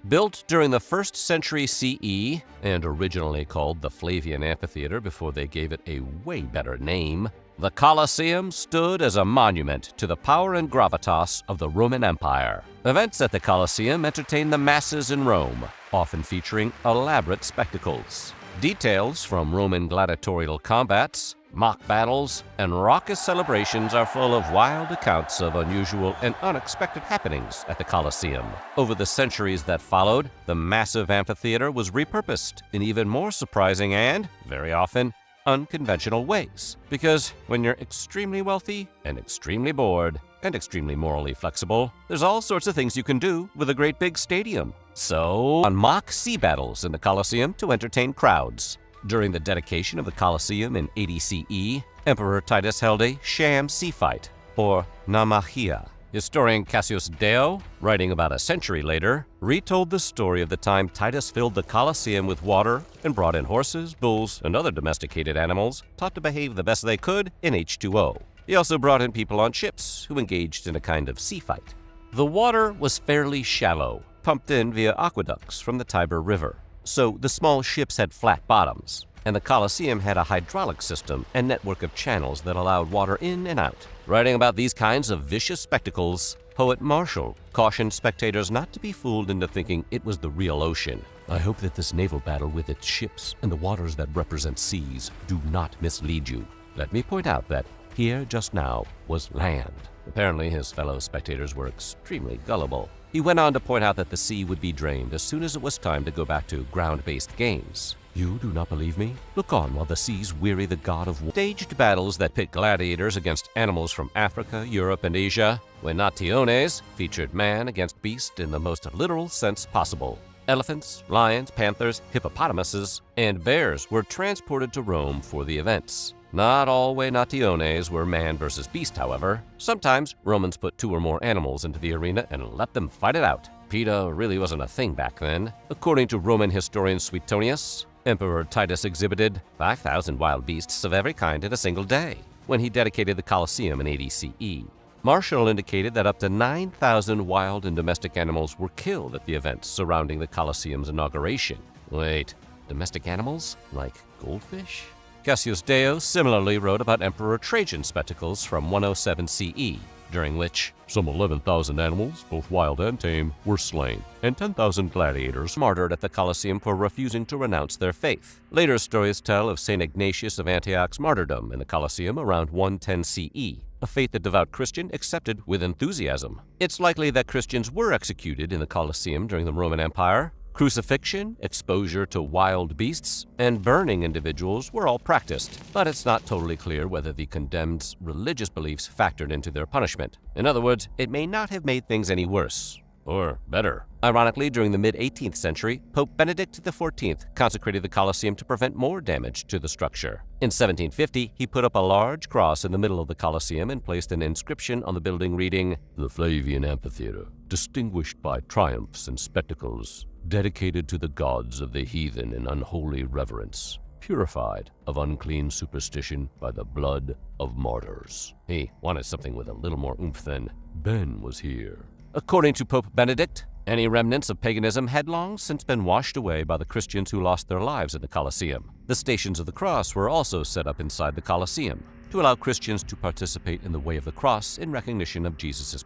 Built during the 1st century CE and originally called the Flavian Amphitheater before they gave it a way better name, the Colosseum stood as a monument to the power and gravitas of the Roman Empire. Events at the Colosseum entertained the masses in Rome, often featuring elaborate spectacles. Details from Roman gladiatorial combats, mock battles, and raucous celebrations are full of wild accounts of unusual and unexpected happenings at the Colosseum. Over the centuries that followed, the massive amphitheater was repurposed in even more surprising and, very often, unconventional ways. Because when you're extremely wealthy and extremely bored and extremely morally flexible, there's all sorts of things you can do with a great big stadium. So, on mock sea battles in the Colosseum to entertain crowds. During the dedication of the Colosseum in 80 CE, Emperor Titus held a sham sea fight, or naumachia. Historian Cassius Dio, writing about a century later, retold the story of the time Titus filled the Colosseum with water and brought in horses, bulls, and other domesticated animals taught to behave the best they could in H2O. He also brought in people on ships who engaged in a kind of sea fight. The water was fairly shallow, pumped in via aqueducts from the Tiber River. So the small ships had flat bottoms, and the Colosseum had a hydraulic system and network of channels that allowed water in and out. Writing about these kinds of vicious spectacles, poet Martial cautioned spectators not to be fooled into thinking it was the real ocean. I hope that this naval battle with its ships and the waters that represent seas do not mislead you. Let me point out that here just now was land. Apparently, his fellow spectators were extremely gullible. He went on to point out that the sea would be drained as soon as it was time to go back to ground-based games. You do not believe me? Look on while the seas weary the god of war. Staged battles that pit gladiators against animals from Africa, Europe, and Asia, when nationes featured man against beast in the most literal sense possible. Elephants, lions, panthers, hippopotamuses, and bears were transported to Rome for the events. Not all nationes were man versus beast, however. Sometimes Romans put 2 or more animals into the arena and let them fight it out. PETA really wasn't a thing back then. According to Roman historian Suetonius, Emperor Titus exhibited 5,000 wild beasts of every kind in a single day when he dedicated the Colosseum in 80 CE. Martial indicated that up to 9,000 wild and domestic animals were killed at the events surrounding the Colosseum's inauguration. Wait, domestic animals? Like goldfish? Cassius Dio similarly wrote about Emperor Trajan's spectacles from 107 CE, during which some 11,000 animals, both wild and tame, were slain, and 10,000 gladiators martyred at the Colosseum for refusing to renounce their faith. Later stories tell of St. Ignatius of Antioch's martyrdom in the Colosseum around 110 CE, a faith the devout Christian accepted with enthusiasm. It's likely that Christians were executed in the Colosseum during the Roman Empire. Crucifixion, exposure to wild beasts, and burning individuals were all practiced, but it's not totally clear whether the condemned's religious beliefs factored into their punishment. In other words, it may not have made things any worse. Or better. Ironically, during the mid-18th century, Pope Benedict XIV consecrated the Colosseum to prevent more damage to the structure. In 1750, he put up a large cross in the middle of the Colosseum and placed an inscription on the building reading, "The Flavian Amphitheater, distinguished by triumphs and spectacles, dedicated to the gods of the heathen in unholy reverence, purified of unclean superstition by the blood of martyrs." He wanted something with a little more oomph than, "Ben was here." According to Pope Benedict, any remnants of paganism had long since been washed away by the Christians who lost their lives in the Colosseum. The Stations of the Cross were also set up inside the Colosseum to allow Christians to participate in the Way of the Cross in recognition of Jesus'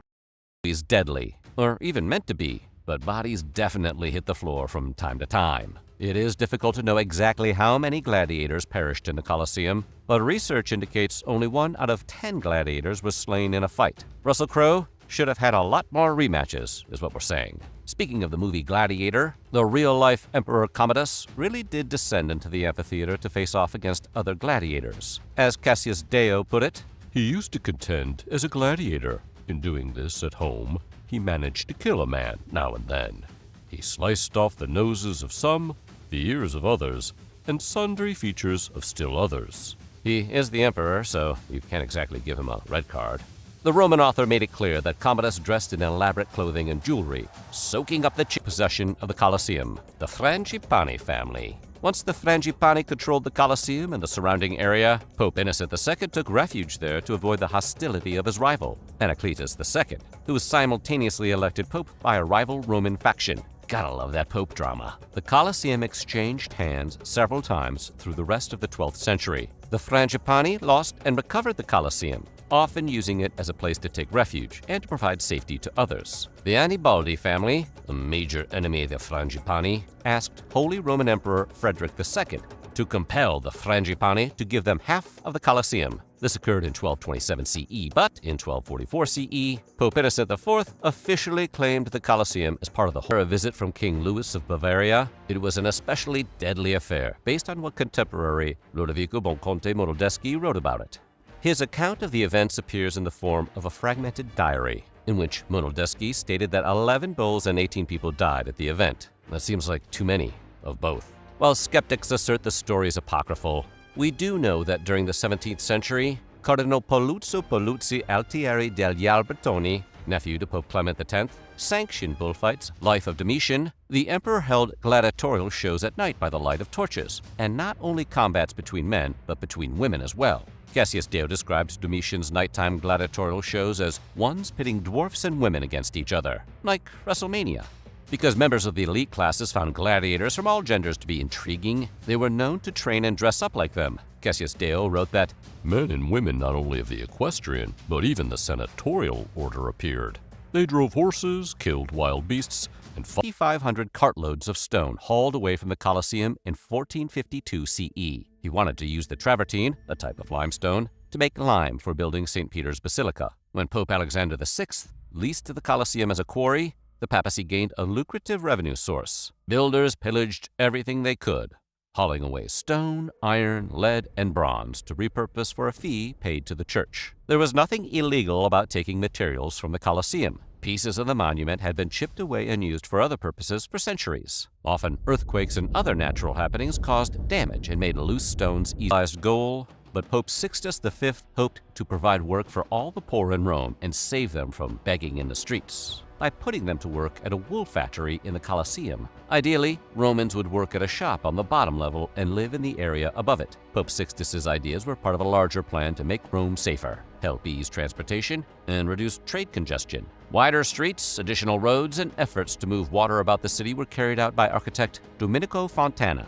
bodies deadly, or even meant to be, but bodies definitely hit the floor from time to time. It is difficult to know exactly how many gladiators perished in the Colosseum, but research indicates only 1 out of 10 gladiators was slain in a fight. Russell Crowe should have had a lot more rematches, is what we're saying. Speaking of the movie Gladiator, the real-life Emperor Commodus really did descend into the amphitheater to face off against other gladiators. As Cassius Dio put it, "He used to contend as a gladiator. In doing this at home, he managed to kill a man now and then. He sliced off the noses of some, the ears of others, and sundry features of still others." He is the emperor, so you can't exactly give him a red card. The Roman author made it clear that Commodus dressed in elaborate clothing and jewelry, soaking up the possession of the Colosseum, the Frangipani family. Once the Frangipani controlled the Colosseum and the surrounding area, Pope Innocent II took refuge there to avoid the hostility of his rival, Anacletus II, who was simultaneously elected pope by a rival Roman faction. Gotta love that Pope drama. The Colosseum exchanged hands several times through the rest of the 12th century. The Frangipani lost and recovered the Colosseum, often using it as a place to take refuge and to provide safety to others. The Annibaldi family, a major enemy of the Frangipani, asked Holy Roman Emperor Frederick II to compel the Frangipani to give them half of the Colosseum. This occurred in 1227 CE, but in 1244 CE, Pope Innocent IV officially claimed the Colosseum as part of a visit from King Louis of Bavaria. It was an especially deadly affair, based on what contemporary Lodovico Bonconte Modaldeschi wrote about it. His account of the events appears in the form of a fragmented diary, in which Modaldeschi stated that 11 bulls and 18 people died at the event. That seems like too many of both. While skeptics assert the story is apocryphal, we do know that during the 17th century, Cardinal Paluzzo Paluzzi Altieri degli Albertoni, nephew to Pope Clement X, sanctioned bullfights. Life of Domitian, the emperor held gladiatorial shows at night by the light of torches, and not only combats between men, but between women as well. Cassius Dio described Domitian's nighttime gladiatorial shows as ones pitting dwarfs and women against each other, like WrestleMania. Because members of the elite classes found gladiators from all genders to be intriguing, they were known to train and dress up like them. Cassius Dio wrote that, "Men and women not only of the equestrian, but even the senatorial order appeared. They drove horses, killed wild beasts, and 5,500 cartloads of stone hauled away from the Colosseum in 1452 CE. He wanted to use the travertine, a type of limestone, to make lime for building St. Peter's Basilica. When Pope Alexander VI leased the Colosseum as a quarry, the papacy gained a lucrative revenue source. Builders pillaged everything they could, hauling away stone, iron, lead, and bronze to repurpose for a fee paid to the church. There was nothing illegal about taking materials from the Colosseum. Pieces of the monument had been chipped away and used for other purposes for centuries. Often, earthquakes and other natural happenings caused damage and made loose stones easily goal, but Pope Sixtus V hoped to provide work for all the poor in Rome and save them from begging in the streets by putting them to work at a wool factory in the Colosseum. Ideally, Romans would work at a shop on the bottom level and live in the area above it. Pope Sixtus's ideas were part of a larger plan to make Rome safer, help ease transportation, and reduce trade congestion. Wider streets, additional roads, and efforts to move water about the city were carried out by architect Domenico Fontana.